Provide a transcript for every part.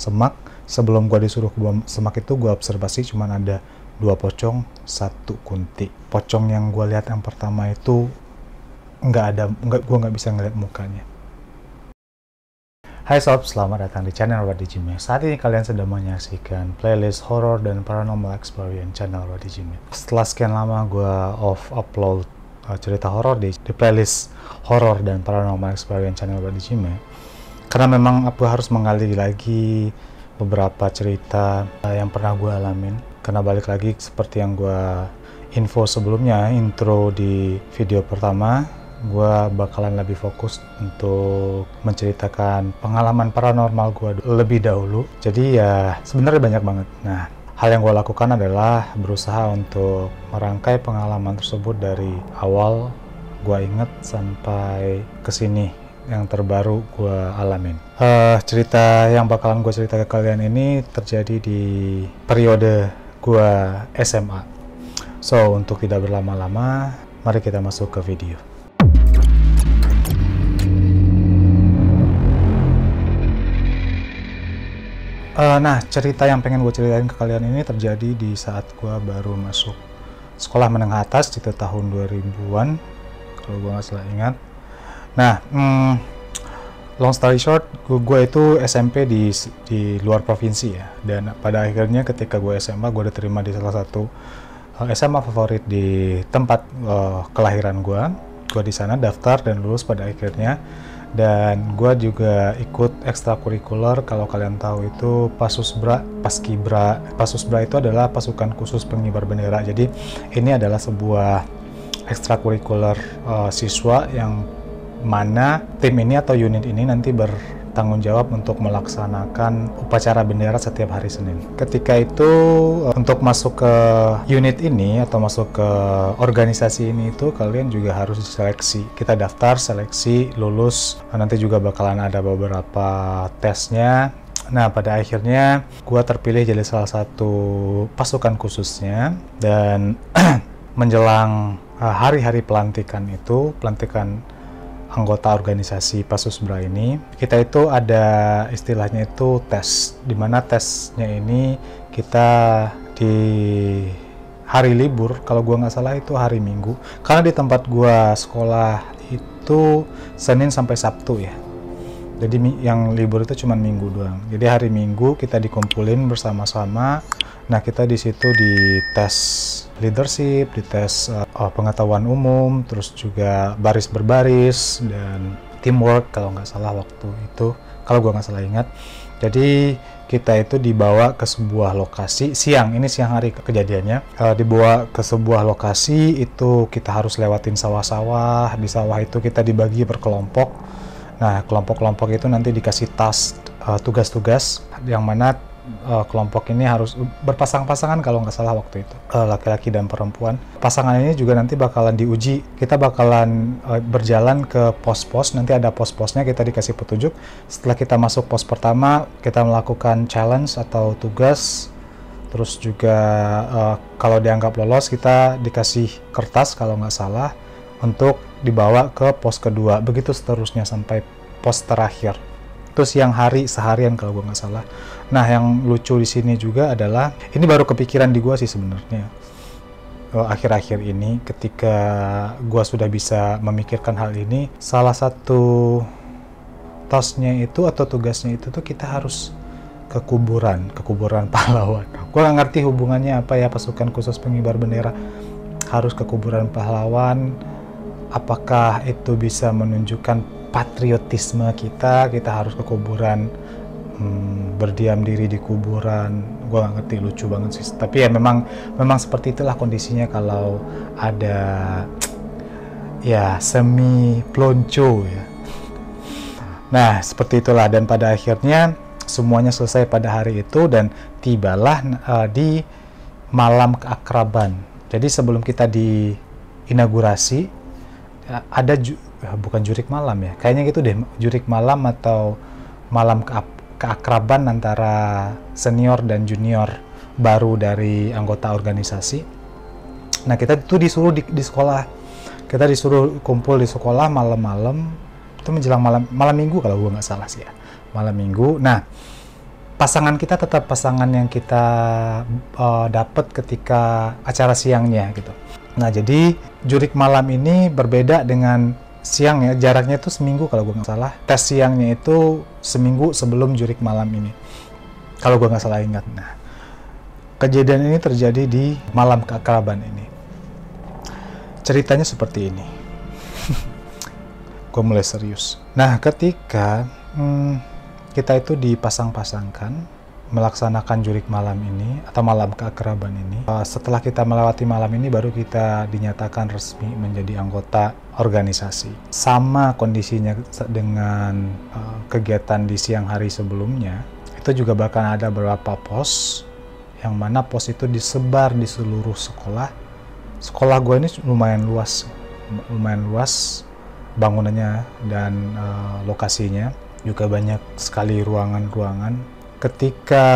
semak. Sebelum gue disuruh ke bawah semak itu gue observasi cuman ada 2 pocong, 1 kunti. Pocong yang gue lihat yang pertama itu gue nggak bisa ngeliat mukanya. Hai sob, selamat datang di channel Rodi Jimmy. Saat ini kalian sedang menyaksikan playlist horror dan paranormal experience channel Rodi Jimmy. Setelah sekian lama gue upload cerita horror di playlist horror dan paranormal experience channel Rodi Jimmy, karena memang aku harus menggali lagi beberapa cerita yang pernah gue alamin. Karena balik lagi seperti yang gue info sebelumnya, intro di video pertama, gue bakalan lebih fokus untuk menceritakan pengalaman paranormal gue lebih dahulu. Jadi ya sebenarnya banyak banget. Nah, hal yang gue lakukan adalah berusaha untuk merangkai pengalaman tersebut dari awal gue inget sampai kesini yang terbaru gue alamin. Cerita yang bakalan gue cerita ke kalian ini terjadi di periode gue SMA. So, untuk tidak berlama-lama, mari kita masuk ke video. Nah, cerita yang pengen gue ceritain ke kalian ini terjadi di saat gue baru masuk sekolah menengah atas di tahun 2000-an, kalau gue nggak salah ingat. Nah, long story short, gue itu SMP di luar provinsi ya. Dan pada akhirnya ketika gue SMA, gue diterima di salah satu SMA favorit di tempat kelahiran gue. Gue di sana daftar dan lulus pada akhirnya. Dan gue juga ikut ekstrakurikuler. Kalau kalian tahu itu Pasusbra, Paskibra. Pasusbra itu adalah pasukan khusus pengibar bendera. Jadi ini adalah sebuah ekstrakurikuler siswa yang mana tim ini atau unit ini nanti bertanggung jawab untuk melaksanakan upacara bendera setiap hari Senin. Ketika itu untuk masuk ke unit ini atau masuk ke organisasi ini itu kalian juga harus diseleksi. Kita daftar, seleksi, lulus, nanti juga bakalan ada beberapa tesnya. Nah, pada akhirnya gua terpilih jadi salah satu pasukan khususnya. Dan menjelang hari-hari pelantikan itu, pelantikan anggota organisasi Pasusbra ini, kita itu ada istilahnya itu tes, dimana tesnya ini kita di hari libur, kalau gua nggak salah itu hari Minggu, karena di tempat gua sekolah itu Senin sampai Sabtu ya, jadi yang libur itu cuma Minggu doang. Jadi hari Minggu kita dikumpulin bersama-sama. Nah, kita di situ dites leadership, dites pengetahuan umum, terus juga baris berbaris dan teamwork kalau nggak salah waktu itu, kalau gue nggak salah ingat. Jadi kita itu dibawa ke sebuah lokasi siang hari kejadiannya, dibawa ke sebuah lokasi itu kita harus lewatin sawah-sawah. Di sawah itu kita dibagi per kelompok. Nah, kelompok-kelompok itu nanti dikasih tas tugas-tugas yang mana kelompok ini harus berpasang-pasangan kalau nggak salah waktu itu, laki-laki dan perempuan. Pasangan ini juga nanti bakalan diuji. Kita bakalan berjalan ke pos-pos, nanti ada pos-posnya, kita dikasih petunjuk. Setelah kita masuk pos pertama, kita melakukan challenge atau tugas. Terus juga kalau dianggap lolos, kita dikasih kertas kalau nggak salah untuk dibawa ke pos kedua. Begitu seterusnya sampai pos terakhir. Terus yang hari seharian kalau gue nggak salah. Nah, yang lucu di sini juga adalah, ini baru kepikiran di gue sih sebenarnya akhir-akhir ini, ketika gue sudah bisa memikirkan hal ini. Salah satu tasnya itu atau tugasnya itu tuh kita harus ke kuburan pahlawan. Gue nggak ngerti hubungannya apa ya, pasukan khusus pengibar bendera harus ke kuburan pahlawan. Apakah itu bisa menunjukkan patriotisme kita harus ke kuburan, berdiam diri di kuburan. Gue gak ngerti, lucu banget sih. Tapi ya memang seperti itulah kondisinya kalau ada ya semi plonco ya. Nah, seperti itulah. Dan pada akhirnya semuanya selesai pada hari itu dan tibalah di malam keakraban. Jadi sebelum kita di inaugurasi ada bukan jurik malam ya, kayaknya gitu deh, jurik malam atau malam keakraban antara senior dan junior baru dari anggota organisasi. Nah, kita tuh disuruh di sekolah, kita disuruh kumpul di sekolah malam-malam, itu menjelang malam minggu kalau gue nggak salah sih ya, malam minggu. Nah, pasangan kita tetap pasangan yang kita dapat ketika acara siangnya gitu. Nah, jadi jurik malam ini berbeda dengan siang ya, jaraknya itu seminggu kalau gue nggak salah. Tes siangnya itu seminggu sebelum jurik malam ini, kalau gue nggak salah ingat. Nah, kejadian ini terjadi di malam keakraban ini. Ceritanya seperti ini. Gue mulai serius. Nah, ketika kita itu dipasang-pasangkan melaksanakan jurik malam ini atau malam keakraban ini, setelah kita melewati malam ini baru kita dinyatakan resmi menjadi anggota organisasi. Sama kondisinya dengan kegiatan di siang hari sebelumnya, itu juga bakal ada beberapa pos, yang mana pos itu disebar di seluruh sekolah. Sekolah gue ini lumayan luas bangunannya dan lokasinya, juga banyak sekali ruangan-ruangan. Ketika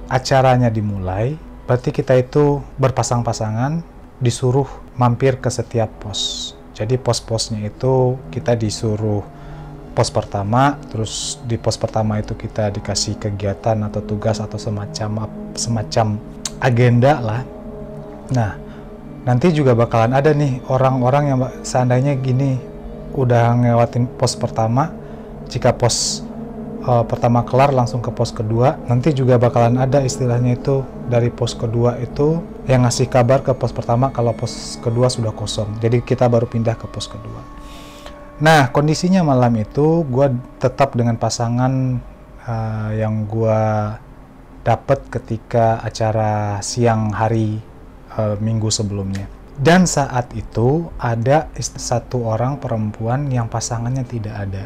acaranya dimulai, berarti kita itu berpasang-pasangan, disuruh mampir ke setiap pos. Jadi pos-posnya itu kita disuruh pos pertama, terus di pos pertama itu kita dikasih kegiatan atau tugas atau semacam agenda lah. Nah, nanti juga bakalan ada nih orang-orang yang seandainya gini, udah ngelewatin pos pertama, jika pos pertama kelar langsung ke pos kedua, nanti juga bakalan ada istilahnya itu dari pos kedua itu yang ngasih kabar ke pos pertama kalau pos kedua sudah kosong. Jadi kita baru pindah ke pos kedua. Nah, kondisinya malam itu gue tetap dengan pasangan yang gue dapat ketika acara siang hari minggu sebelumnya. Dan saat itu ada satu orang perempuan yang pasangannya tidak ada.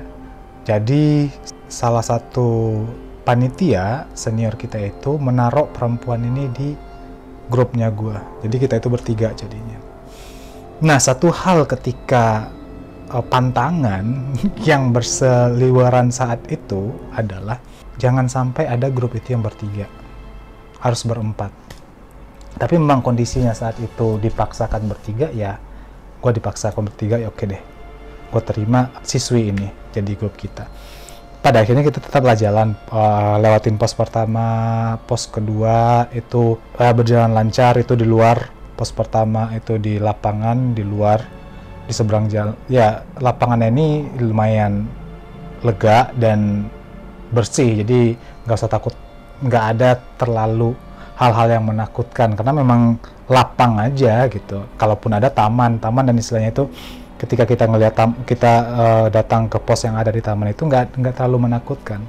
Jadi salah satu panitia senior kita itu menaruh perempuan ini di grupnya gue. Jadi kita itu bertiga jadinya. Nah, satu hal ketika pantangan yang berseliweran saat itu adalah jangan sampai ada grup itu yang bertiga, harus berempat. Tapi memang kondisinya saat itu dipaksakan bertiga, ya gue dipaksakan bertiga, ya oke deh, gue terima siswi ini jadi grup kita. Pada akhirnya kita tetaplah jalan, lewatin pos pertama, pos kedua itu berjalan lancar, itu di luar. Pos pertama itu di lapangan, di luar, di seberang jalan. Ya, lapangannya ini lumayan lega dan bersih, jadi nggak usah takut, nggak ada terlalu hal-hal yang menakutkan, karena memang lapang aja gitu. Kalaupun ada taman dan istilahnya itu, ketika kita ngelihat datang ke pos yang ada di taman itu nggak terlalu menakutkan.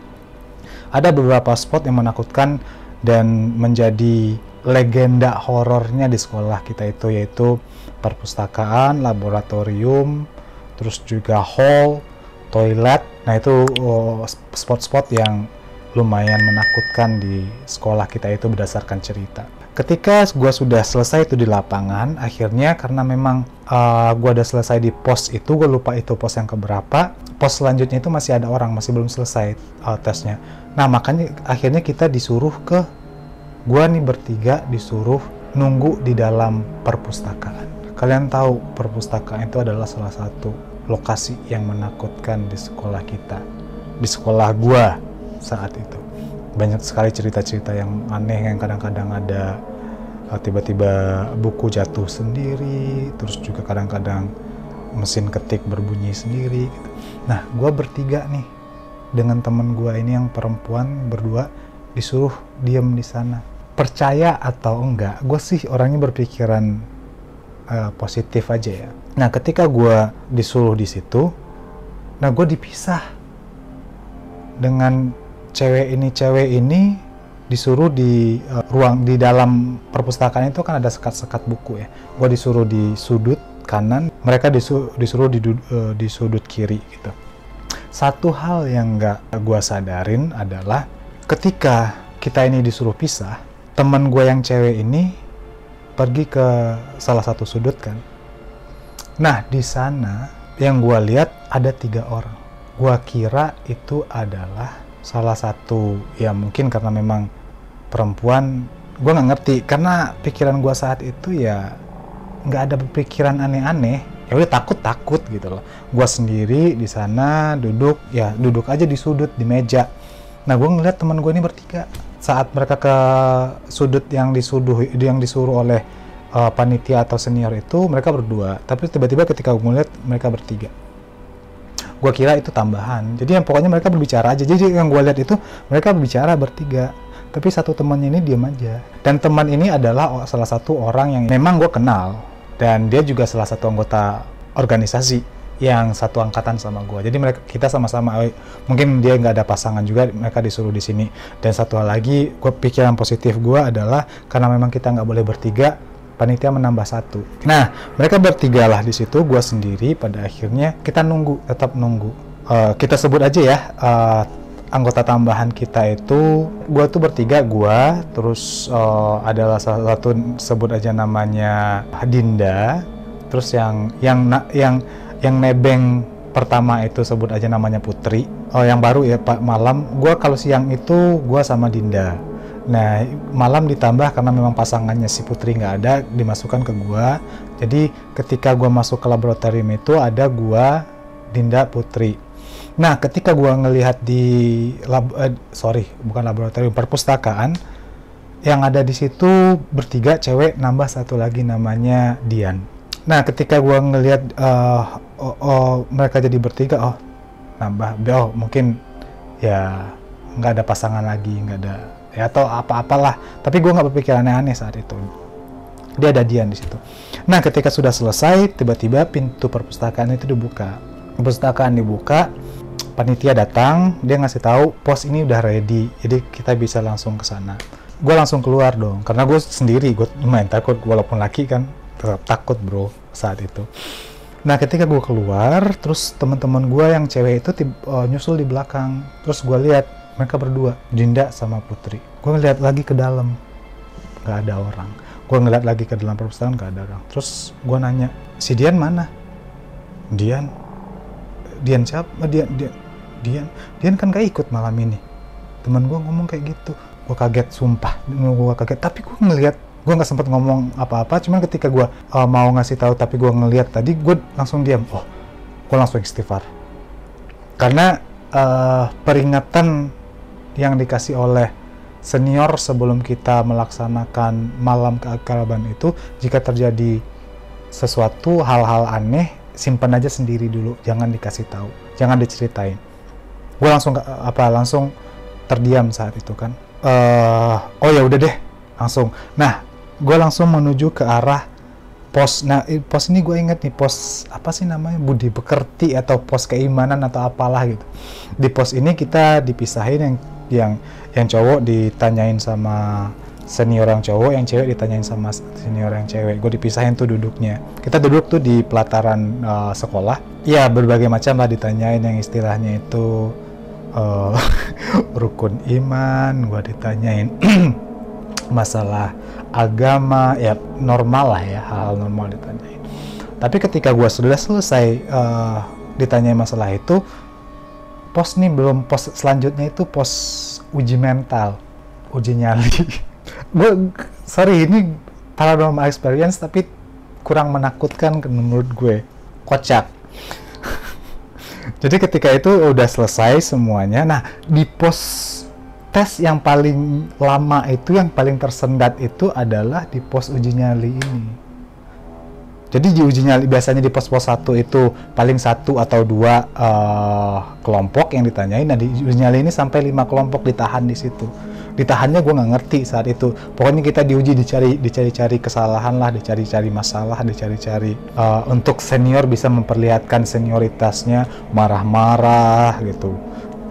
Ada beberapa spot yang menakutkan dan menjadi legenda horornya di sekolah kita itu, yaitu perpustakaan, laboratorium, terus juga hall, toilet. Nah, itu spot-spot yang lumayan menakutkan di sekolah kita itu berdasarkan cerita. Ketika gue sudah selesai itu di lapangan, akhirnya karena memang gue udah selesai di pos itu, gue lupa itu pos yang keberapa, pos selanjutnya itu masih ada orang, masih belum selesai tesnya. Nah, makanya akhirnya kita disuruh gue nih bertiga disuruh nunggu di dalam perpustakaan. Kalian tahu perpustakaan itu adalah salah satu lokasi yang menakutkan di sekolah kita, di sekolah gue saat itu. Banyak sekali cerita-cerita yang aneh, yang kadang-kadang ada tiba-tiba buku jatuh sendiri, terus juga kadang-kadang mesin ketik berbunyi sendiri gitu. Nah, gue bertiga nih dengan temen gue ini yang perempuan berdua disuruh diem di sana. Percaya atau enggak, gue sih orangnya berpikiran positif aja ya. Nah, ketika gue disuruh di situ, nah gue dipisah dengan cewek ini disuruh di ruang di dalam perpustakaan itu kan ada sekat-sekat buku ya. Gue disuruh di sudut kanan, mereka disuruh di sudut kiri gitu. Satu hal yang nggak gue sadarin adalah ketika kita ini disuruh pisah, teman gue yang cewek ini pergi ke salah satu sudut kan. Nah, di sana yang gue lihat ada 3 orang. Gue kira itu adalah salah satu, ya mungkin karena memang perempuan, gue nggak ngerti, karena pikiran gue saat itu ya nggak ada pikiran aneh-aneh, ya udah takut gitu loh. Gue sendiri di sana duduk aja di sudut, di meja. Nah, gue ngeliat teman gue ini bertiga. Saat mereka ke sudut yang disuruh oleh panitia atau senior itu, mereka berdua. Tapi tiba-tiba ketika gue ngeliat mereka bertiga, gue kira itu tambahan. Jadi yang pokoknya mereka berbicara aja. Jadi yang gue lihat itu mereka berbicara bertiga. Tapi satu temannya ini diam aja. Dan teman ini adalah salah satu orang yang memang gue kenal. Dan dia juga salah satu anggota organisasi yang satu angkatan sama gue. Jadi kita sama-sama, mungkin dia nggak ada pasangan juga, mereka disuruh di sini. Dan satu hal lagi, pikiran positif gue adalah karena memang kita nggak boleh bertiga, panitia menambah satu. Nah, mereka bertiga lah di situ, gue sendiri. Pada akhirnya kita tetap nunggu. Kita sebut aja ya, anggota tambahan kita itu, gue tuh bertiga, terus adalah salah satu sebut aja namanya Dinda, terus yang nebeng pertama itu sebut aja namanya Putri. Yang baru ya Pak malam, kalau siang itu gue sama Dinda. Nah, malam ditambah karena memang pasangannya si Putri nggak ada, dimasukkan ke gue. Jadi ketika gue masuk ke laboratorium itu ada gue, Dinda, Putri. Nah, ketika gue ngelihat di bukan laboratorium, perpustakaan, yang ada di situ bertiga cewek, nambah satu lagi namanya Dian. Nah, ketika gue ngelihat mereka jadi bertiga, nambah, mungkin ya nggak ada pasangan lagi, nggak ada ya atau apa-apalah. Tapi gue nggak berpikir aneh-aneh saat itu. Dia ada Dian di situ. Nah, ketika sudah selesai, tiba-tiba pintu perpustakaan itu dibuka. Perpustakaan dibuka, panitia datang, dia ngasih tahu pos ini udah ready, jadi kita bisa langsung ke sana. Gue langsung keluar dong, karena gue sendiri, gue lumayan takut, walaupun laki kan tetap takut bro saat itu. Nah, ketika gue keluar, terus teman-teman gue yang cewek itu nyusul di belakang. Terus gue lihat mereka berdua, Dinda sama Putri. Gue ngeliat lagi ke dalam, nggak ada orang. Gue ngeliat lagi ke dalam perpustakaan, nggak ada orang. Terus gue nanya, si Dian mana? Dian siapa? Dian kan gak ikut malam ini. Teman gue ngomong kayak gitu. Gue kaget, sumpah. Gue kaget. Tapi gue ngeliat, gue nggak sempat ngomong apa-apa. Cuman ketika gue mau ngasih tahu, tapi gue ngeliat tadi, gue langsung diam. Gue langsung istighfar. Karena peringatan yang dikasih oleh senior sebelum kita melaksanakan malam keakraban itu, jika terjadi sesuatu hal-hal aneh, simpan aja sendiri dulu, jangan dikasih tahu, jangan diceritain. Gue langsung terdiam saat itu kan. Ya udah deh, langsung. Nah, gue langsung menuju ke arah pos. Nah, pos ini gue inget nih, pos apa sih namanya, budi pekerti atau pos keimanan atau apalah gitu. Di pos ini kita dipisahin, yang cowok ditanyain sama senior yang cowok, yang cewek ditanyain sama senior yang cewek. Gue dipisahin tuh duduknya. Kita duduk tuh di pelataran sekolah. Ya, berbagai macam lah ditanyain, yang istilahnya itu rukun iman. Gue ditanyain masalah agama, ya normal lah ya, hal-hal normal ditanyain. Tapi ketika gue sudah selesai ditanyain masalah itu, pos selanjutnya itu pos uji mental, uji nyali. Sorry, ini paranormal experience tapi kurang menakutkan menurut gue, kocak. Jadi ketika itu udah selesai semuanya. Nah, di pos tes yang paling lama itu, yang paling tersendat itu adalah di pos uji nyali ini. Jadi di uji nyali biasanya di pos-pos 1 itu paling 1 atau 2 kelompok yang ditanyain. Nah, di uji nyali ini sampai 5 kelompok ditahan di situ. Ditahannya gue nggak ngerti saat itu. Pokoknya kita diuji, dicari-cari kesalahan lah, dicari-cari masalah, dicari-cari untuk senior bisa memperlihatkan senioritasnya, marah-marah gitu,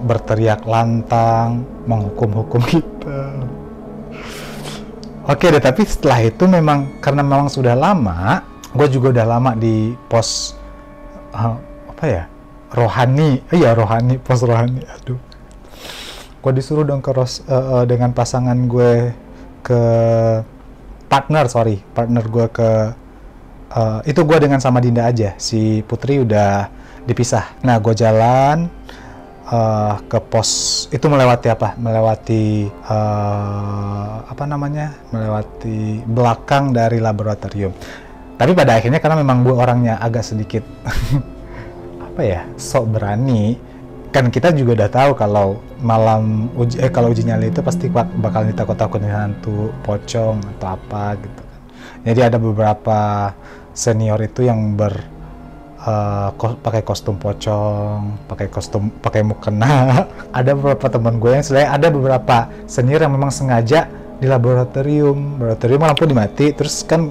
berteriak lantang, menghukum-hukum kita. Oke deh, tapi setelah itu karena memang sudah lama, gue juga udah lama di pos rohani. Rohani, pos rohani. Aduh. Gue disuruh dong dengan pasangan gue ke partner gue ke itu gue dengan sama Dinda aja. Si Putri udah dipisah. Nah, gue jalan ke pos itu melewati belakang dari laboratorium. Tapi pada akhirnya karena memang gue orangnya agak sedikit sok berani, kan kita juga udah tahu kalau kalau uji nyali itu pasti bakal ditakut-takutin hantu, pocong atau apa gitu kan. Jadi ada beberapa senior itu yang pakai kostum pocong, pakai mukena. Ada beberapa teman gue yang selain ada beberapa senior yang memang sengaja di laboratorium lampu dimati, terus kan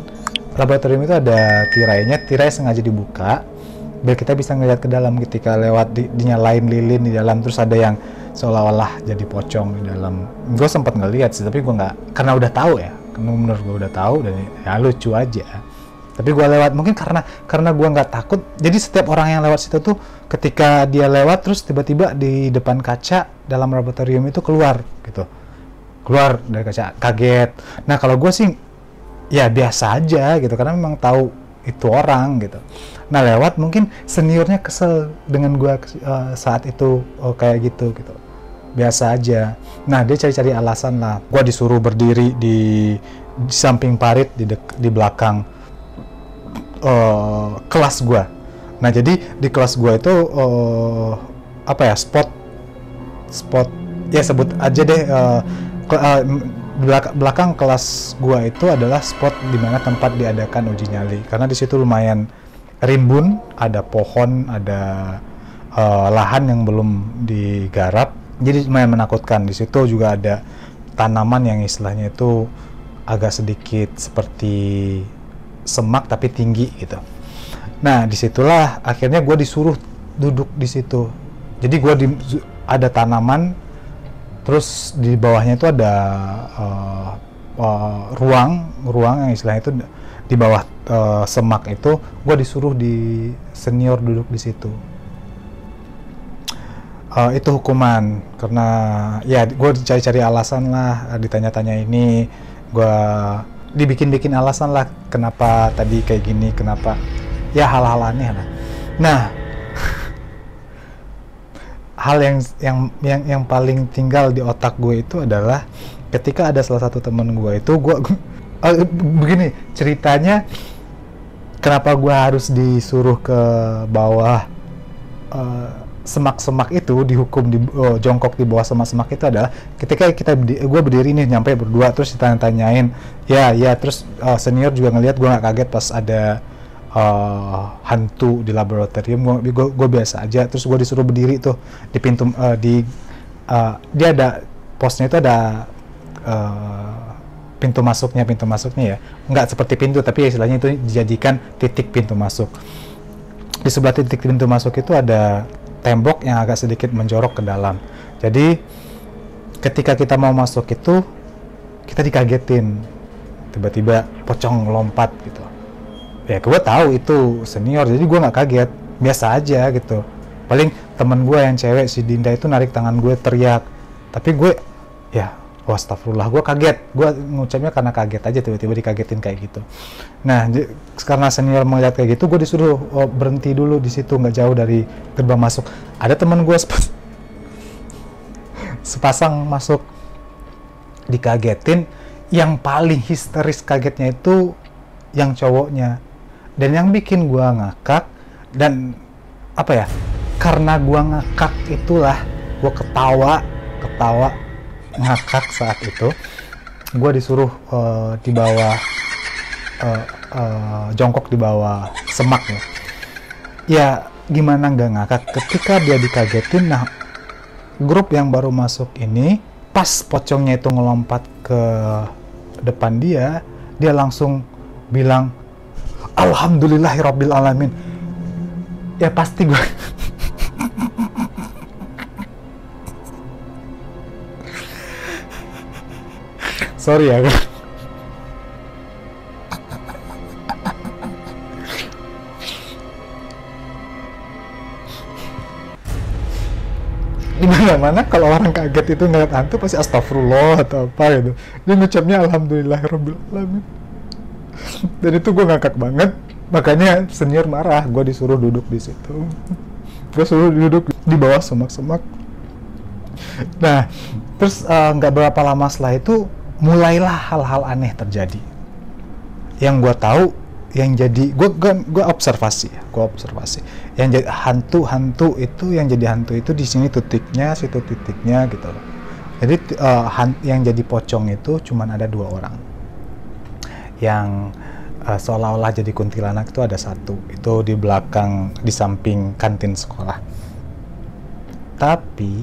laboratorium itu ada tirai sengaja dibuka biar kita bisa ngeliat ke dalam ketika lewat dinyalain lilin di dalam, terus ada yang seolah-olah jadi pocong di dalam. Gue sempat ngeliat sih, tapi gue nggak, karena udah tahu ya, menurut gue udah tahu dan ya lucu aja. Tapi gue lewat mungkin karena gue nggak takut, jadi setiap orang yang lewat situ tuh ketika dia lewat terus tiba-tiba di depan kaca dalam laboratorium itu keluar dari kaca, kaget. Nah kalau gue sih ya biasa aja gitu, karena memang tahu itu orang gitu. Nah lewat mungkin seniornya kesel dengan gue saat itu kayak gitu biasa aja. Nah dia cari-cari alasan lah, gue disuruh berdiri di samping parit di belakang kelas gue. Nah jadi di kelas gue itu spot ya sebut aja deh, belakang kelas gue itu adalah spot dimana tempat diadakan uji nyali, karena di situ lumayan rimbun, ada pohon, ada lahan yang belum digarap, jadi lumayan menakutkan. Di situ juga ada tanaman yang istilahnya itu agak sedikit seperti semak tapi tinggi gitu. Nah disitulah akhirnya gue disuruh duduk di situ. Jadi ada tanaman, terus di bawahnya itu ada ruang yang istilahnya itu di bawah semak itu. Gue disuruh di senior duduk di situ. Itu hukuman karena ya gue cari-cari alasan lah, ditanya-tanya ini, gue dibikin alasan lah kenapa tadi kayak gini, kenapa ya hal-hal aneh lah. Nah hal yang paling tinggal di otak gue itu adalah ketika ada salah satu temen gue itu begini ceritanya, kenapa gue harus disuruh ke bawah semak-semak itu, dihukum jongkok di bawah semak-semak itu adalah ketika gue berdiri nih nyampe berdua, terus ditanya-tanyain ya terus senior juga ngelihat gue nggak kaget pas ada hantu di laboratorium. Gue biasa aja, terus gue disuruh berdiri tuh di pintu dia ada posnya itu ada pintu masuknya ya, nggak seperti pintu tapi istilahnya itu dijadikan titik pintu masuk. Di sebelah titik pintu masuk itu ada tembok yang agak sedikit menjorok ke dalam. Jadi ketika kita mau masuk itu kita dikagetin, tiba-tiba pocong lompat gitu. Ya gue tahu itu senior, jadi gue nggak kaget, biasa aja gitu. Paling temen gue yang cewek si Dinda itu narik tangan gue, teriak, tapi gue ya astagfirullah, gue kaget, gue ngucapnya karena kaget aja, tiba-tiba dikagetin kayak gitu. Nah karena senior melihat kayak gitu, gue disuruh berhenti dulu di situ, nggak jauh dari gerbang masuk. Ada temen gue sepasang masuk, dikagetin. Yang paling histeris kagetnya itu yang cowoknya, dan yang bikin gue ngakak dan apa ya, karena gue ngakak itulah gue ketawa ngakak saat itu. Gue disuruh di bawah jongkok di bawah semak ya gimana nggak ngakak ketika dia dikagetin. Nah grup yang baru masuk ini pas pocongnya itu ngelompat ke depan dia langsung bilang alhamdulillahirabbil alamin. Ya pasti gue sorry ya kan. Dimana-mana kalau orang kaget itu ngeliat hantu pasti astagfirullah atau apa gitu, dia ngucapnya alhamdulillahirabbil alamin. Dan itu gue ngakak banget, makanya senior marah, gue disuruh duduk di situ. Gue suruh duduk di bawah semak-semak. Nah terus nggak berapa lama setelah itu mulailah hal-hal aneh terjadi. Yang gue tahu yang jadi gue observasi ya, gue observasi yang jadi hantu itu, yang jadi hantu itu di sini titiknya, situ titiknya gitu loh. Jadi yang jadi pocong itu cuman ada 2 orang. Yang seolah-olah jadi kuntilanak itu ada 1, itu di belakang, di samping kantin sekolah. Tapi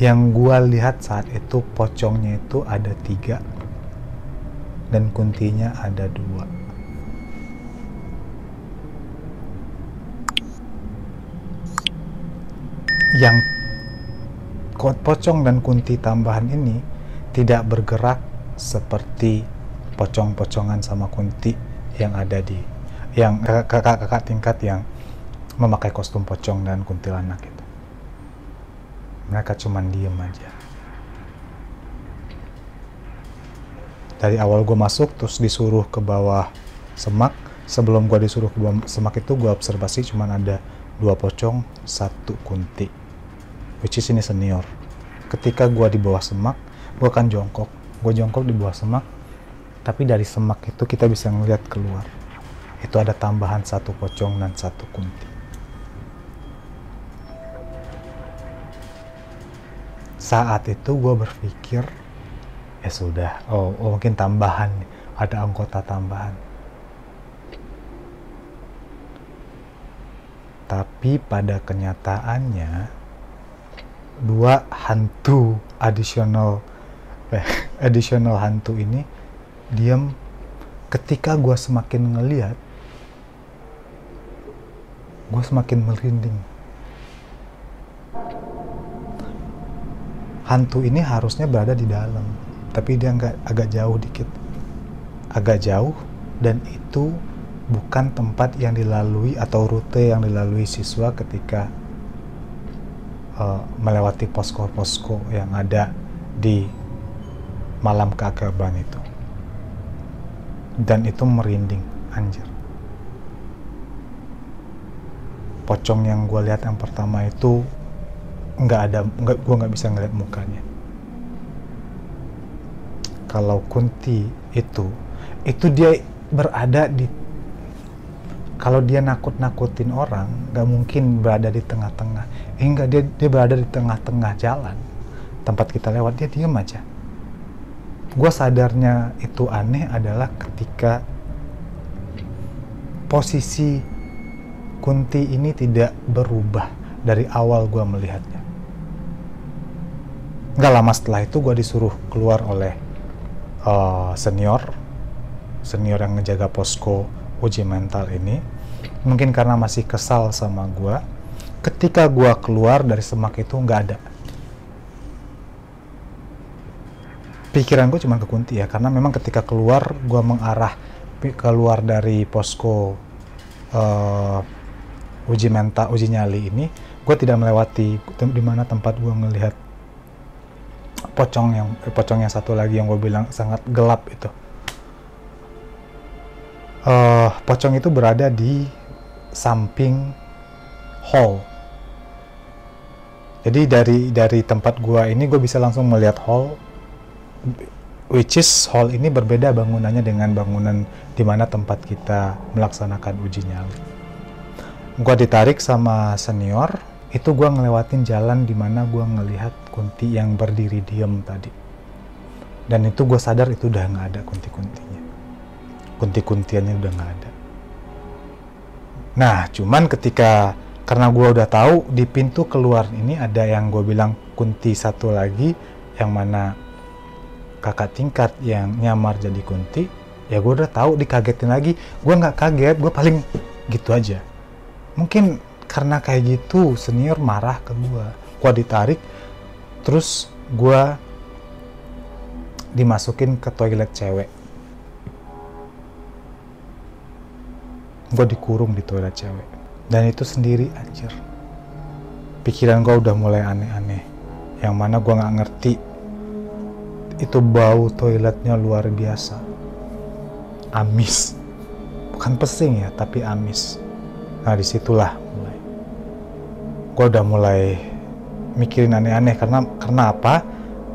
yang gue lihat saat itu pocongnya itu ada 3 dan kuntinya ada 2. Yang pocong dan kunti tambahan ini tidak bergerak seperti pocong-pocongan sama kunti yang ada di yang kakak-kakak tingkat yang memakai kostum pocong dan kuntilanak itu. Mereka cuman diem aja. Dari awal gue masuk terus disuruh ke bawah semak. Sebelum gue disuruh ke bawah semak itu gue observasi cuman ada 2 pocong, 1 kunti, which is ini senior. Ketika gue di bawah semak, gue akan jongkok. Gue jongkok di bawah semak, tapi dari semak itu kita bisa ngeliat keluar. Itu ada tambahan 1 pocong dan 1 kunti. Saat itu gue berpikir, ya sudah, oh mungkin tambahan, ada anggota tambahan. Tapi pada kenyataannya 2 hantu additional hantu ini diam. Ketika gue semakin ngeliat, gue semakin merinding. Hantu ini harusnya berada di dalam, tapi dia agak jauh dikit, agak jauh, dan itu bukan tempat yang dilalui atau rute yang dilalui siswa ketika melewati posko-posko yang ada di malam keagamaan itu. Dan itu merinding, anjir. Pocong yang gue lihat yang pertama itu gue nggak bisa ngeliat mukanya. Kalau kunti itu dia berada di, kalau dia nakut-nakutin orang, nggak mungkin berada di tengah-tengah. Enggak, dia berada di tengah-tengah jalan tempat kita lewat, dia diam aja. Gue sadarnya itu aneh adalah ketika posisi kunti ini tidak berubah dari awal gue melihatnya. Nggak lama setelah itu gue disuruh keluar oleh senior yang ngejaga posko uji mental ini. Mungkin karena masih kesal sama gue, ketika gue keluar dari semak itu nggak ada. Pikiran gue cuma ke kunti ya, karena memang ketika keluar gue mengarah keluar dari posko uji mental, uji nyali ini, gue tidak melewati di mana tempat gue ngelihat pocong yang 1 lagi yang gue bilang sangat gelap itu. Pocong itu berada di samping hall. Jadi dari tempat gua ini gue bisa langsung melihat hall, which is hall ini berbeda bangunannya dengan bangunan di mana tempat kita melaksanakan uji nyali. Gua ditarik sama senior, itu gua ngelewatin jalan di mana gua ngelihat kunti yang berdiri diam tadi. Dan itu gue sadar itu udah nggak ada kunti-kuntinya. Kunti-kuntiannya udah nggak ada. Nah, cuman karena gue udah tahu di pintu keluar ini ada yang gue bilang kunti 1 lagi, yang mana kakak tingkat yang nyamar jadi kunti, ya gue udah tahu, dikagetin lagi. Gue nggak kaget, gue paling gitu aja. Mungkin karena kayak gitu senior marah ke gue ditarik, terus gue dimasukin ke toilet cewek. Gue dikurung di toilet cewek, dan itu sendiri, anjir. Pikiran gue udah mulai aneh-aneh, yang mana gue nggak ngerti itu bau toiletnya luar biasa, amis, bukan pesing ya, tapi amis. Nah disitulah gue udah mulai mikirin aneh-aneh, karena apa?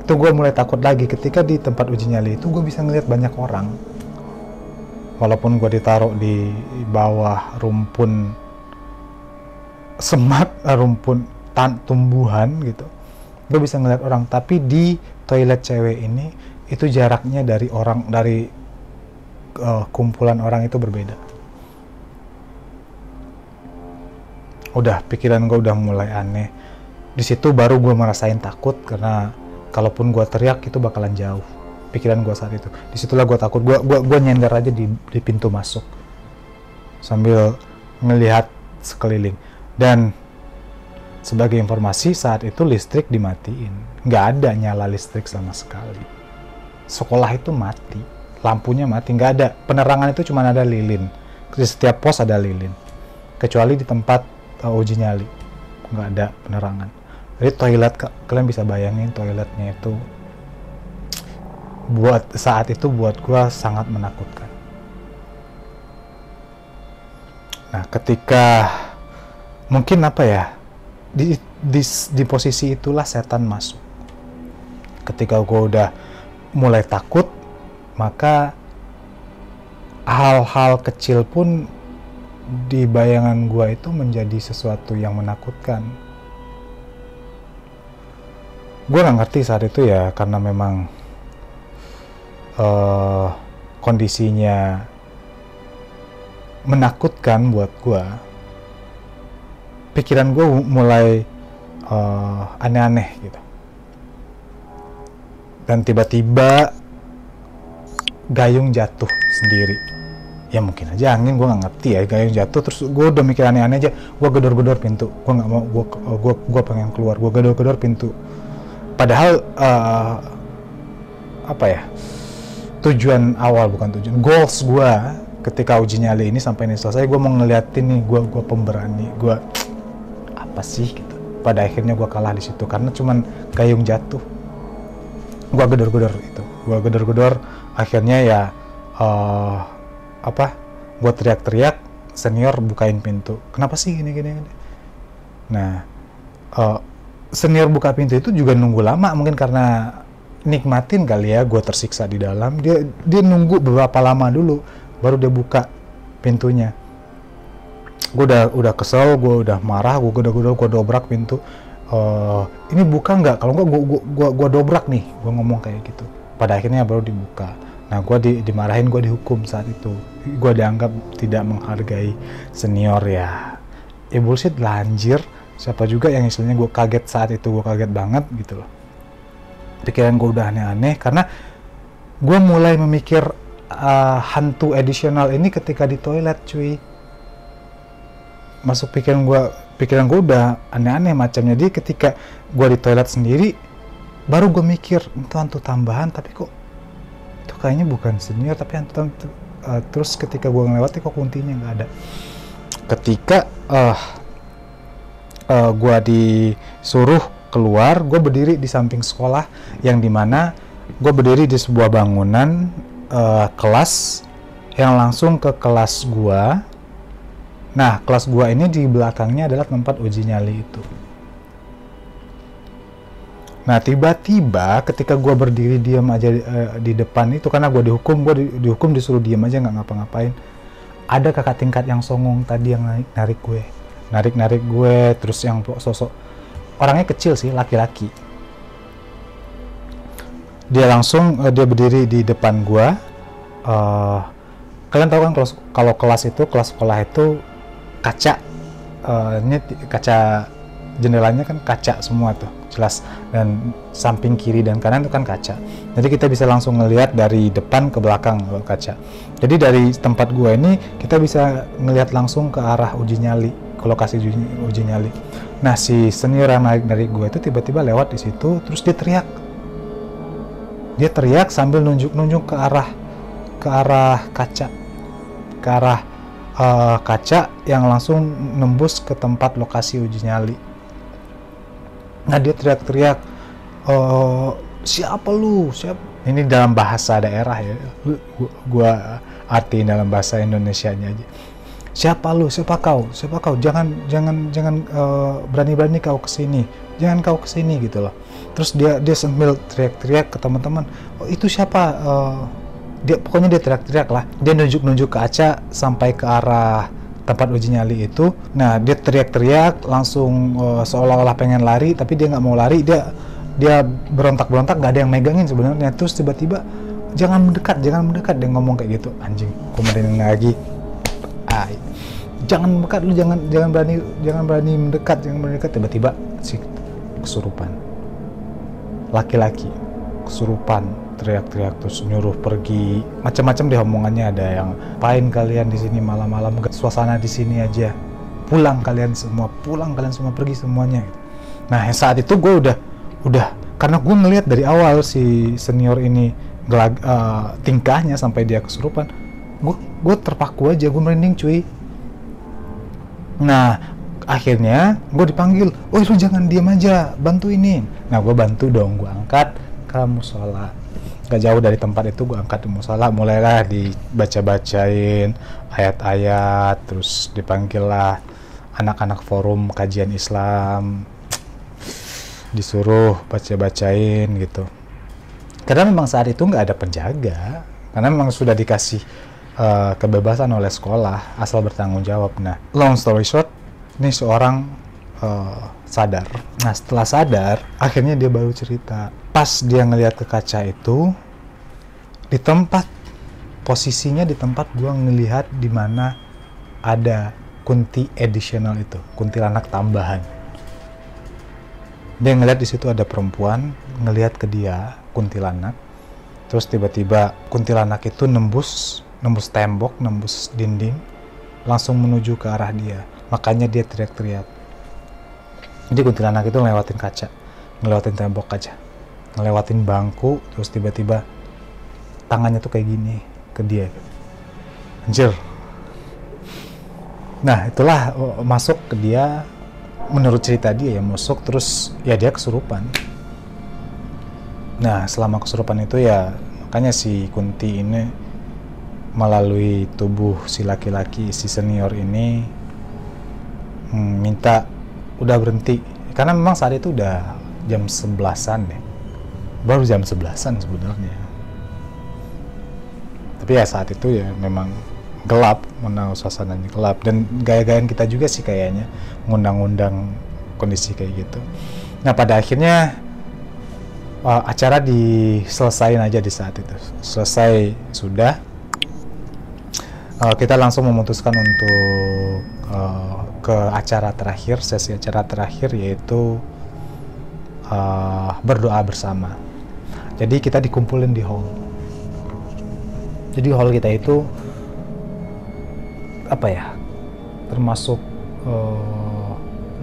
Itu gue mulai takut lagi ketika di tempat uji nyali itu gue bisa ngeliat banyak orang. walaupun gue ditaruh di bawah rumpun semak, rumpun tumbuhan gitu, gue bisa ngeliat orang. Tapi di toilet cewek ini itu jaraknya dari orang, dari kumpulan orang itu berbeda. Udah pikiran gue udah mulai aneh. Di situ baru gue merasain takut, karena kalaupun gue teriak itu bakalan jauh. Pikiran gue saat itu. Disitulah gue takut. Gue nyender aja di pintu masuk sambil ngelihat sekeliling. Dan sebagai informasi, saat itu listrik dimatiin, nggak ada nyala listrik sama sekali. Sekolah itu mati, lampunya mati, nggak ada penerangan, itu cuma ada lilin. Di setiap pos ada lilin, kecuali di tempat uji nyali nggak ada penerangan. Jadi toilet, kalian bisa bayangin toiletnya itu buat saat itu buat gua sangat menakutkan. Nah, ketika mungkin apa ya, di posisi itulah setan masuk. Ketika gua udah mulai takut, maka hal-hal kecil pun di bayangan gua itu menjadi sesuatu yang menakutkan. Gua nggak ngerti saat itu ya, karena memang kondisinya menakutkan buat gua. Pikiran gua mulai aneh-aneh gitu. Dan tiba-tiba gayung jatuh sendiri. Ya mungkin aja angin, gue nggak ngerti ya, gayung jatuh. Terus gue udah mikir aneh-aneh aja, gue gedor-gedor pintu, gue nggak mau, gue pengen keluar, gue gedor-gedor pintu. Padahal apa ya, tujuan awal, bukan tujuan, goals gue ketika uji nyali ini sampai ini selesai, gue mau ngeliatin nih, gue pemberani, gue apa sih gitu. Pada akhirnya gue kalah di situ karena cuman gayung jatuh. Gue gedor-gedor itu, gue gedor-gedor, akhirnya ya gue teriak-teriak, senior bukain pintu, kenapa sih gini. Nah, senior buka pintu itu juga nunggu lama, mungkin karena nikmatin kali ya gue tersiksa di dalam. Dia nunggu beberapa lama dulu baru dia buka pintunya. Gue udah kesel, gue udah marah, gue dobrak pintu. Ini buka nggak? Kalau nggak gue dobrak nih, gue ngomong kayak gitu. Pada akhirnya baru dibuka. Nah, gue dimarahin, gue dihukum saat itu. Gue dianggap tidak menghargai senior ya. Ya bullshit, lanjir. Siapa juga yang istilahnya gue kaget saat itu, gue kaget banget gitu loh. Pikiran gue udah aneh-aneh karena gue mulai memikir hantu additional ini ketika di toilet, cuy. Masuk pikiran gue udah aneh-aneh macamnya. Jadi ketika gue di toilet sendiri, baru gue mikir itu hantu tambahan, tapi kok itu kayaknya bukan senior tapi hantu. Terus ketika gue ngelewati kok kuntinya nggak ada. Ketika gue disuruh keluar, gue berdiri di samping sekolah, yang dimana gue berdiri di sebuah bangunan kelas yang langsung ke kelas gue. Nah, kelas gue ini di belakangnya adalah tempat uji nyali itu. Nah, tiba-tiba ketika gue berdiri diam aja di depan itu, karena gue dihukum disuruh diam aja nggak ngapa-ngapain. Ada kakak tingkat yang songong tadi yang narik gue, terus yang sosok orangnya kecil sih, laki-laki. Dia langsung dia berdiri di depan gue. Kalian tahu kan kalau kelas sekolah itu kaca, kaca jendelanya kan kaca semua tuh, jelas, dan samping kiri dan kanan itu kan kaca. Jadi kita bisa langsung ngelihat dari depan ke belakang kalau kaca. Jadi dari tempat gue ini kita bisa ngelihat langsung ke arah uji nyali, ke lokasi uji nyali. Nah, si senior yang naik dari gue itu tiba-tiba lewat di situ, terus dia teriak. Dia teriak sambil nunjuk-nunjuk ke arah kaca, ke arah kaca yang langsung nembus ke tempat lokasi uji nyali. Nah, dia teriak-teriak, siapa lu? Siapa? Ini dalam bahasa daerah ya, gua artiin dalam bahasa Indonesianya aja. Siapa lu? Siapa kau? Siapa kau? Jangan berani-berani kau kesini. Jangan kau kesini gitu loh. Terus dia sambil teriak-teriak ke teman-teman, oh, itu siapa? dia pokoknya dia teriak-teriak lah, dia nunjuk-nunjuk ke Aca sampai ke arah tempat uji nyali itu. Nah dia teriak-teriak langsung seolah-olah pengen lari, tapi dia nggak mau lari, dia berontak-berontak, nggak ada yang megangin sebenarnya. Terus tiba-tiba jangan mendekat, dia ngomong kayak gitu. Anjing, gue merinding lagi. Jangan mendekat, lu jangan berani mendekat. Tiba-tiba si kesurupan, laki-laki kesurupan, teriak-teriak terus nyuruh pergi, macam-macam deh omongannya. Ada yang, apain kalian di sini malam-malam, suasana di sini aja, pulang kalian semua pergi semuanya. Nah saat itu gue udah karena gue ngelihat dari awal si senior ini tingkahnya sampai dia kesurupan, gue terpaku aja, gue merinding cuy. Nah akhirnya gue dipanggil, lu jangan diam aja, bantu ini. Nah gue bantu dong, gue angkat ke musola, gak jauh dari tempat itu. Gue angkat di musola, mulailah dibaca-bacain ayat-ayat, terus dipanggil lah anak-anak forum kajian Islam, disuruh baca-bacain gitu. Karena memang saat itu nggak ada penjaga, karena memang sudah dikasih kebebasan oleh sekolah asal bertanggung jawab. Nah, long story short, ini seorang sadar. Nah, setelah sadar, akhirnya dia baru cerita. Pas dia ngelihat ke kaca itu, posisinya di tempat gua ngelihat di mana ada kunti additional itu, kuntilanak tambahan. Dia ngelihat di situ ada perempuan, ngelihat ke dia kuntilanak. Terus tiba-tiba kuntilanak itu nembus tembok, nembus dinding, langsung menuju ke arah dia. Makanya dia teriak-teriak. Jadi kuntilanak itu ngelewatin kaca, ngelewatin tembok kaca, ngelewatin bangku, terus tiba-tiba tangannya tuh kayak gini ke dia. Anjir. Nah itulah masuk ke dia, menurut cerita dia ya, masuk terus ya dia kesurupan. Nah selama kesurupan itu ya makanya si Kunti ini melalui tubuh si laki-laki, si senior ini minta udah berhenti, karena memang saat itu udah jam 11-an deh, baru jam 11-an sebenarnya. Tapi ya saat itu ya memang gelap, suasananya gelap, dan gaya-gayaan kita juga sih kayaknya ngundang-undang kondisi kayak gitu. Nah pada akhirnya acara diselesain aja di saat itu. Selesai sudah, kita langsung memutuskan untuk ke acara terakhir, sesi acara terakhir, yaitu berdoa bersama. Jadi kita dikumpulin di hall. Jadi hall kita itu apa ya, termasuk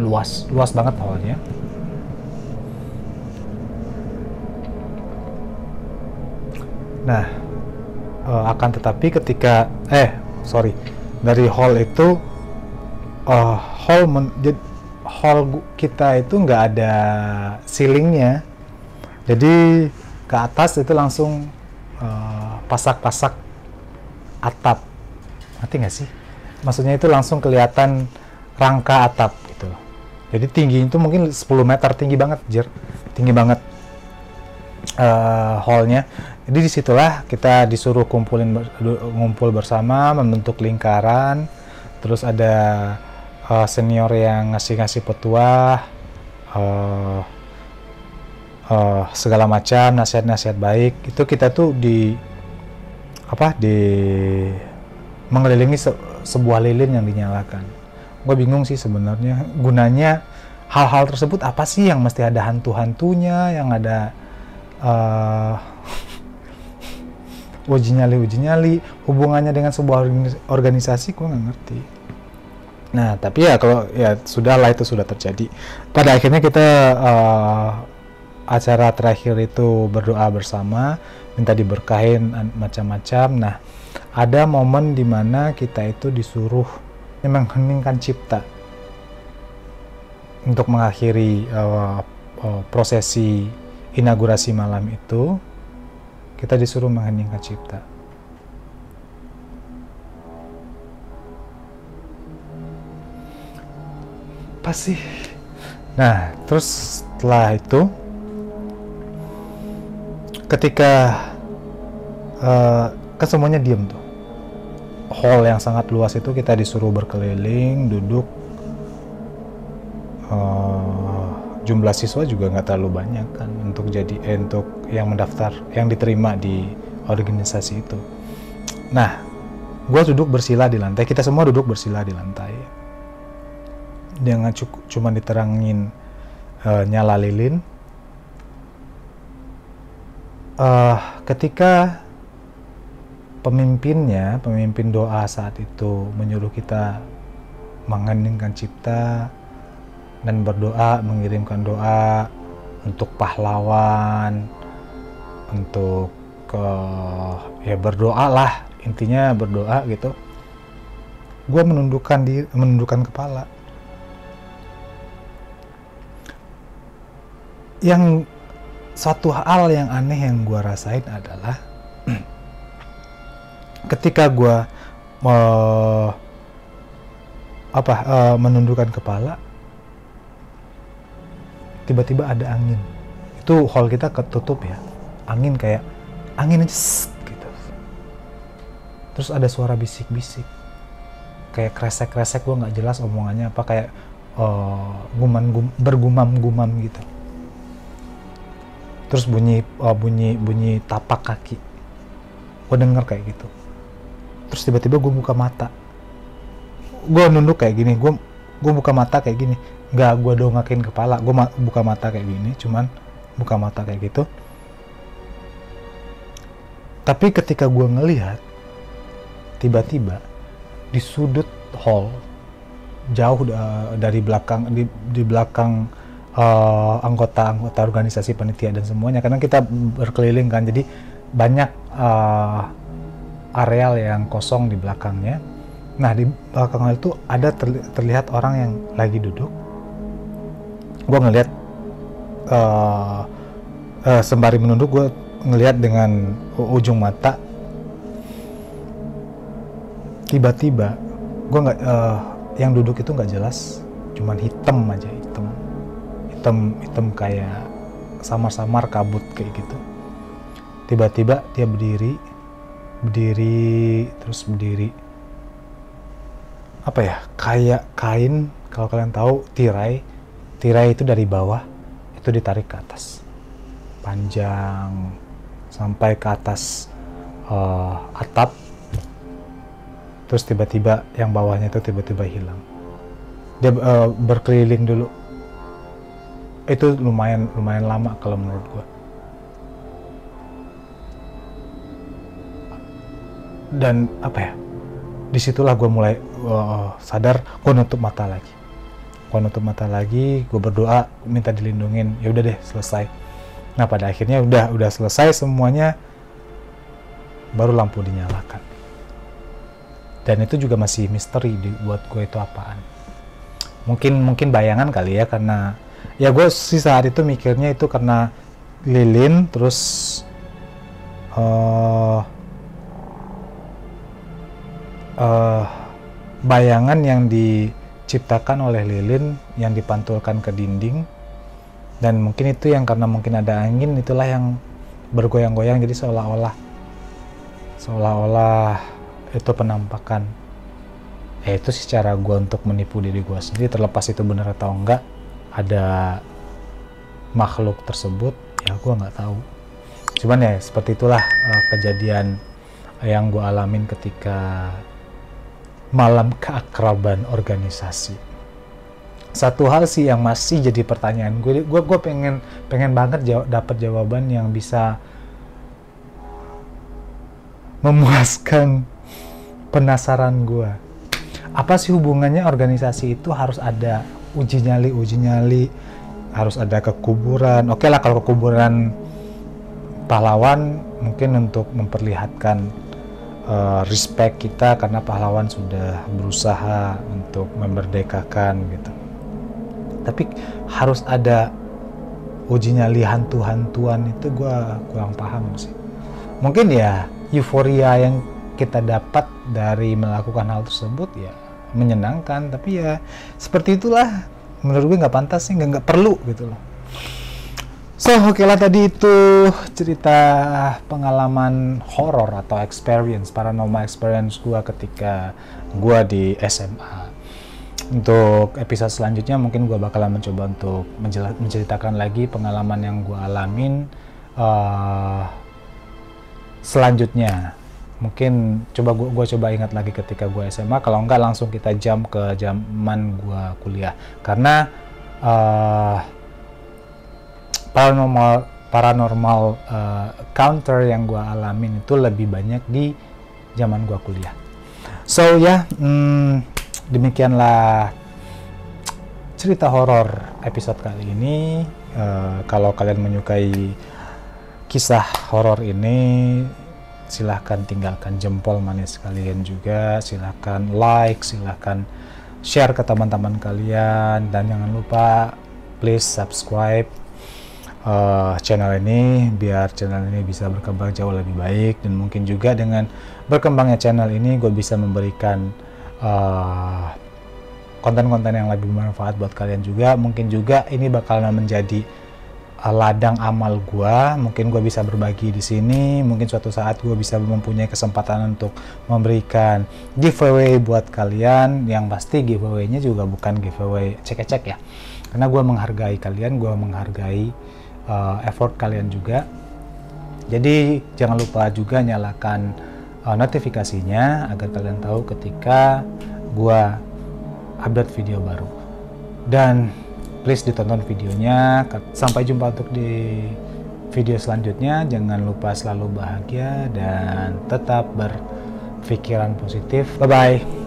luas banget hallnya. Nah akan tetapi ketika dari hall itu hall kita itu nggak ada ceilingnya, jadi ke atas itu langsung pasak-pasak atap. Ngerti nggak sih? Maksudnya itu langsung kelihatan rangka atap gitu. Jadi tinggi itu mungkin 10 meter, tinggi banget, tinggi banget hallnya. Jadi disitulah kita disuruh ngumpul bersama, membentuk lingkaran. Terus ada senior yang ngasih petuah, segala macam nasihat-nasihat baik. Itu kita tuh mengelilingi sebuah lilin yang dinyalakan. Gue bingung sih sebenarnya gunanya hal-hal tersebut apa sih, yang mesti ada hantu-hantunya, yang ada uji nyali, hubungannya dengan sebuah organisasi, gue nggak ngerti. Nah tapi ya kalau ya sudahlah, itu sudah terjadi. Pada akhirnya kita acara terakhir itu berdoa bersama, minta diberkahin macam-macam. Nah ada momen dimana kita itu disuruh mengheningkan cipta untuk mengakhiri prosesi inaugurasi malam itu. Kita disuruh mengheningkan cipta. Pasti. Nah, terus setelah itu, ketika kan semuanya diem tuh. Hall yang sangat luas itu kita disuruh berkeliling, duduk. Jumlah siswa juga nggak terlalu banyak kan untuk yang mendaftar, yang diterima di organisasi itu. Nah, gue duduk bersila di lantai, kita semua duduk bersila di lantai. Dengan cuma diterangin nyala lilin. Ketika pemimpin doa saat itu menyuruh kita mengheningkan cipta dan berdoa, mengirimkan doa untuk pahlawan, untuk ya berdoa lah, intinya berdoa gitu. Gue menundukkan kepala. Yang satu hal yang aneh yang gue rasain adalah ketika gue menundukkan kepala, tiba-tiba ada angin. Itu hall kita ketutup ya, angin aja gitu. Terus ada suara bisik-bisik, kayak kresek-kresek, gue nggak jelas omongannya apa, kayak bergumam-gumam gitu. Terus bunyi tapak kaki, gue denger kayak gitu. Terus tiba-tiba gue buka mata, gue nunduk kayak gini, gue buka mata kayak gini, nggak gue dongakin kepala, gue buka mata kayak gini, cuman buka mata kayak gitu. Tapi ketika gue ngelihat, tiba-tiba di sudut hall jauh dari belakang, di belakang anggota organisasi panitia dan semuanya, karena kita berkeliling kan, jadi banyak areal yang kosong di belakangnya. Nah, di belakang itu ada terlihat orang yang lagi duduk. Gue ngelihat sembari menunduk, gue ngelihat dengan ujung mata. Tiba-tiba gue nggak, yang duduk itu nggak jelas, cuman hitam aja, hitam kayak samar-samar kabut kayak gitu. Tiba-tiba dia berdiri apa ya, kayak kain, kalau kalian tahu tirai itu dari bawah itu ditarik ke atas panjang sampai ke atas atap. Terus tiba-tiba yang bawahnya itu tiba-tiba hilang. Dia berkeliling dulu. Itu lumayan lama kalau menurut gua. Dan apa ya, disitulah gue mulai sadar. Gue nutup mata lagi, gue berdoa minta dilindungin. Ya udah deh, selesai. Nah, pada akhirnya udah selesai semuanya, baru lampu dinyalakan. Dan itu juga masih misteri buat gue, itu apaan. Mungkin bayangan kali ya, karena ya gue sih saat itu mikirnya itu karena lilin, terus bayangan yang diciptakan oleh lilin yang dipantulkan ke dinding, dan mungkin itu yang karena mungkin ada angin, itulah yang bergoyang-goyang, jadi seolah-olah itu penampakan. Itu sih cara gue untuk menipu diri gue sendiri, terlepas itu benar atau enggak ada makhluk tersebut, ya gue nggak tahu. Cuman ya seperti itulah kejadian yang gue alamin ketika malam keakraban organisasi. Satu hal sih yang masih jadi pertanyaan gue pengen banget dapat jawaban yang bisa memuaskan penasaran gue. Apa sih hubungannya organisasi itu harus ada uji nyali, harus ada kekuburan. Oke lah, kalau kekuburan pahlawan mungkin untuk memperlihatkan respect kita karena pahlawan sudah berusaha untuk memerdekakan gitu. Tapi harus ada uji nyali hantu-hantuan, itu gue kurang paham sih. Mungkin ya euforia yang kita dapat dari melakukan hal tersebut ya menyenangkan, tapi ya seperti itulah, menurut gue nggak pantas sih, nggak perlu gitu loh. So, oke lah, tadi itu cerita pengalaman horor atau paranormal experience gua ketika gua di SMA. Untuk episode selanjutnya mungkin gua bakalan mencoba untuk menceritakan lagi pengalaman yang gua alamin selanjutnya. Mungkin gua coba ingat lagi ketika gua SMA, kalau enggak langsung kita jump ke zaman gua kuliah. Karena paranormal counter yang gue alamin itu lebih banyak di zaman gue kuliah. So ya, demikianlah cerita horor episode kali ini. Kalau kalian menyukai kisah horor ini, silahkan tinggalkan jempol manis kalian juga, silahkan like, silahkan share ke teman-teman kalian, dan jangan lupa please subscribe channel ini biar channel ini bisa berkembang jauh lebih baik. Dan mungkin juga dengan berkembangnya channel ini gue bisa memberikan konten-konten yang lebih bermanfaat buat kalian juga. Mungkin juga ini bakalan menjadi ladang amal gue. Mungkin gue bisa berbagi di sini, mungkin suatu saat gue bisa mempunyai kesempatan untuk memberikan giveaway buat kalian. Yang pasti giveaway-nya juga bukan giveaway cek-cek ya, karena gue menghargai kalian, gue menghargai effort kalian juga. Jadi jangan lupa juga nyalakan notifikasinya agar kalian tahu ketika gua upload video baru. Dan please ditonton videonya. Sampai jumpa untuk di video selanjutnya. Jangan lupa selalu bahagia dan tetap berpikiran positif. Bye bye.